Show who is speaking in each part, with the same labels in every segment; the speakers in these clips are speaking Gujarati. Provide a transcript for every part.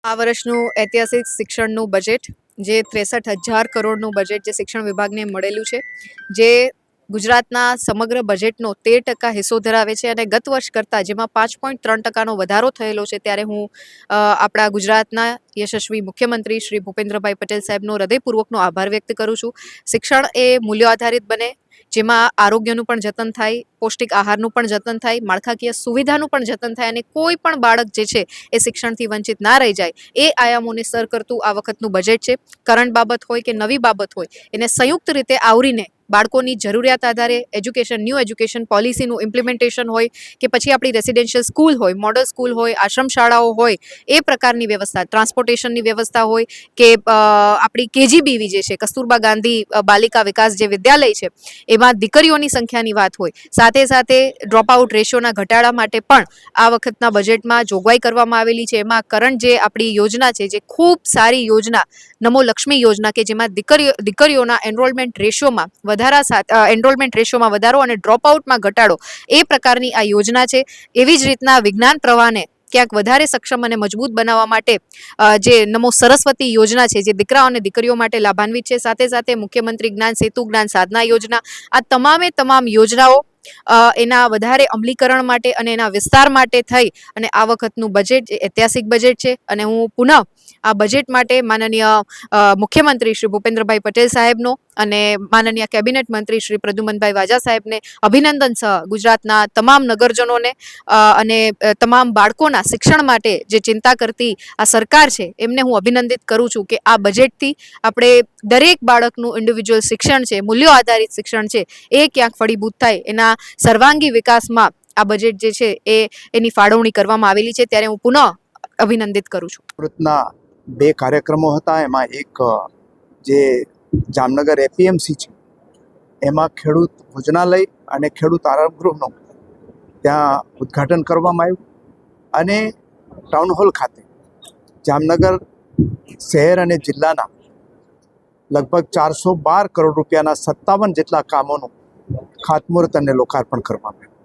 Speaker 1: આ વર્ષનું ઐતિહાસિક શિક્ષણનું બજેટ જે 63,000 કરોડનું બજેટ જે શિક્ષણ વિભાગને મળેલું છે, જે ગુજરાતના સમગ્ર બજેટનો 13% હિસ્સો ધરાવે છે અને ગત વર્ષ કરતાં જેમાં 5.3%નો વધારો થયેલો છે. ત્યારે હું આપણા ગુજરાતના યશસ્વી મુખ્યમંત્રી શ્રી ભૂપેન્દ્રભાઈ પટેલ સાહેબનો હૃદયપૂર્વકનો આભાર વ્યક્ત કરું છું. શિક્ષણ એ મૂલ્ય આધારિત બને, જેમાં આરોગ્યનું પણ જતન થાય, પૌષ્ટિક આહારનું પણ જતન થાય, માળખાકીય સુવિધાનું પણ જતન થાય અને કોઈ પણ બાળક જે છે એ શિક્ષણથી વંચિત ના રહી જાય, એ આયામોને સર કરતું આ વખતનું બજેટ છે. કરંટ બાબત હોય કે નવી બાબત હોય, એને સંયુક્ત રીતે આવરીને બાળકોની જરૂરિયાત આધારે ન્યૂ એજ્યુકેશન પોલિસીનું ઇમ્પ્લિમેન્ટેશન હોય કે પછી આપણી રેસિડેન્શિયલ સ્કૂલ હોય, મોડલ સ્કૂલ હોય, આશ્રમ શાળાઓ હોય, એ પ્રકારની વ્યવસ્થા, ટ્રાન્સપોર્ટેશનની વ્યવસ્થા હોય કે આપણી કેજીબીવી જે છે કસ્તુરબા ગાંધી બાલિકા વિકાસ જે વિદ્યાલય છે, એમાં દીકરીઓની સંખ્યાની વાત હોય, સાથે સાથે ડ્રોપઆઉટ રેશિયોના ઘટાડા માટે પણ આ વખતના બજેટમાં જોગવાઈ કરવામાં આવેલી છે. એમાં કરંટ જે આપણી યોજના છે, જે ખૂબ સારી યોજના નમો લક્ષ્મી યોજના કે જેમાં દીકરીઓના એનરોલમેન્ટ રેશિયોમાં વધારો અને ડ્રોપઆઉટમાં ઘટાડો, એ પ્રકારની આ યોજના છે. એવી જ રીતના વિજ્ઞાન પ્રવાહને ક્યાંક વધારે સક્ષમ અને મજબૂત બનાવવા માટે જે નમો સરસ્વતી યોજના છે, જે દીકરાઓ અને દીકરીઓ માટે લાભાન્વિત છે, સાથે સાથે મુખ્યમંત્રી જ્ઞાન સેતુ જ્ઞાન સાધના યોજના, આ તમામ યોજનાઓ એના વધારે અમલીકરણ માટે અને એના વિસ્તાર માટે થઈ અને આ વખતનું બજેટ ઐતિહાસિક બજેટ છે. અને હું પુનઃ આ બજેટ માટે માનનીય મુખ્યમંત્રી શ્રી ભૂપેન્દ્રભાઈ પટેલ સાહેબનો અને માનનીય કેબિનેટ મંત્રી શ્રી પ્રદ્યુમનભાઈ વાજા સાહેબને અભિનંદન સહ ગુજરાતના તમામ નગરજનોને અને તમામ બાળકોના શિક્ષણ માટે જે ચિંતા કરતી આ સરકાર છે, એમને હું અભિનંદિત કરું છું કે આ બજેટથી આપણે દરેક બાળકનું ઇન્ડિવિજ્યુઅલ શિક્ષણ છે, મૂલ્યો આધારિત શિક્ષણ છે, એ ક્યાંક ફળીભૂત થાય, એના સર્વાંગી વિકાસમાં આ બજેટ જે છે એની ફાળવણી કરવામાં આવેલી છે. ત્યારે હું પુનઃ અભિનંદિત કરું છું.
Speaker 2: સુરતના 2 કાર્યક્રમો હતા. એમાં એક જે જામનગર એપીએમસી છે, એમાં ખેડૂત ભોજનાલય અને ખેડૂત આરામ ગૃહનું ત્યાં ઉદ્ઘાટન કરવામાં આવ્યું અને ટાઉન હોલ ખાતે જામનગર શહેર અને જિલ્લાના લગભગ 412 કરોડ રૂપિયાના 57 જેટલા કામોનું ખાતમુહૂર્ત અને લોકાર્પણ કરવામાં આવ્યું.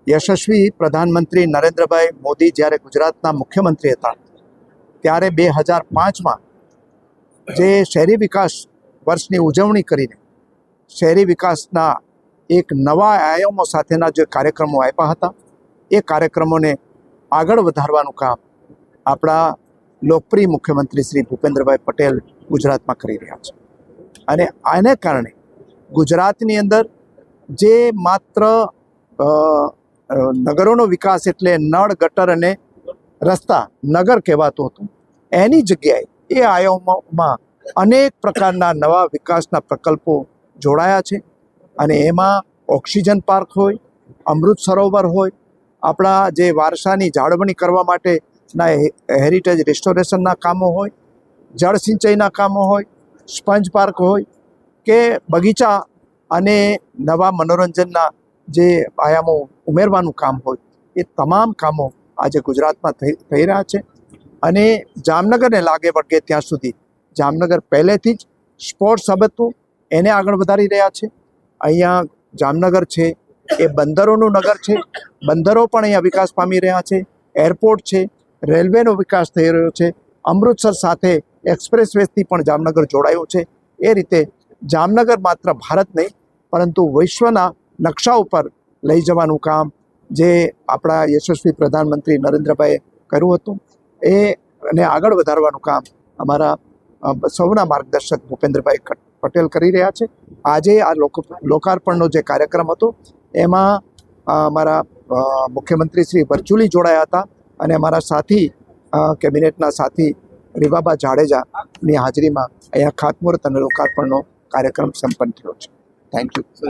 Speaker 2: યશસ્વી પ્રધાનમંત્રી નરેન્દ્રભાઈ મોદી જ્યારે ગુજરાતના મુખ્યમંત્રી હતા, ત્યારે 2005માં જે શહેરી વિકાસ વર્ષની ઉજવણી કરીને શહેરી વિકાસના એક નવા આયામો સાથેના જે કાર્યક્રમો આપ્યા હતા, એ કાર્યક્રમોને આગળ વધારવાનું કામ આપણા લોકપ્રિય મુખ્યમંત્રી શ્રી ભૂપેન્દ્રભાઈ પટેલ ગુજરાતમાં કરી રહ્યા છે. અને આને કારણે ગુજરાતની અંદર જે માત્ર નગરોનો વિકાસ એટલે નળ, ગટર અને રસ્તા નગર કહેવાતું હતું, એની જગ્યાએ એ આયામોમાં અનેક પ્રકારના નવા વિકાસના પ્રકલ્પો જોડાયા છે. અને એમાં ઓક્સિજન પાર્ક હોય, અમૃત સરોવર હોય, આપણા જે વારસાની જાળવણી કરવા માટેના હેરિટેજ રિસ્ટોરેશનના કામો હોય, જળ સિંચાઈના કામો હોય, સ્પંજ પાર્ક હોય કે બગીચા અને નવા મનોરંજનના જે આયામો ઉમેરવાનું કામ હોય, એ તમામ કામો આજે ગુજરાતમાં થઈ રહ્યા છે. અને જામનગરને લાગે વળગે ત્યાં સુધી જામનગર પહેલેથી જ સ્પોર્ટ્સ હબ હતું, એને આગળ વધારી રહ્યા છે. અહીંયા જામનગર છે એ બંદરોનું નગર છે, બંદરો પણ અહીંયા વિકાસ પામી રહ્યા છે, એરપોર્ટ છે, રેલવેનો વિકાસ થઈ રહ્યો છે, અમૃતસર સાથે એક્સપ્રેસ વેથી પણ જામનગર જોડાયું છે. એ રીતે જામનગર માત્ર ભારત નહીં પરંતુ વિશ્વના નકશા ઉપર લઈ જવાનું કામ જે આપણા યશસ્વી પ્રધાનમંત્રી નરેન્દ્રભાઈએ કર્યું હતું, એ અને આગળ વધારવાનું કામ અમારા સૌના માર્ગદર્શક ભૂપેન્દ્રભાઈ પટેલ કરી રહ્યા છે. આજે આ લોકાર્પણનો જે કાર્યક્રમ હતો, એમાં અમારા મુખ્યમંત્રી શ્રી વર્ચ્યુઅલી જોડાયા હતા અને અમારા સાથી કેબિનેટના સાથી રીવાબા જાડેજાની હાજરીમાં અહીંયા ખાતમુહૂર્ત અને લોકાર્પણનો કાર્યક્રમ સંપન્ન થયો છે. Thank you.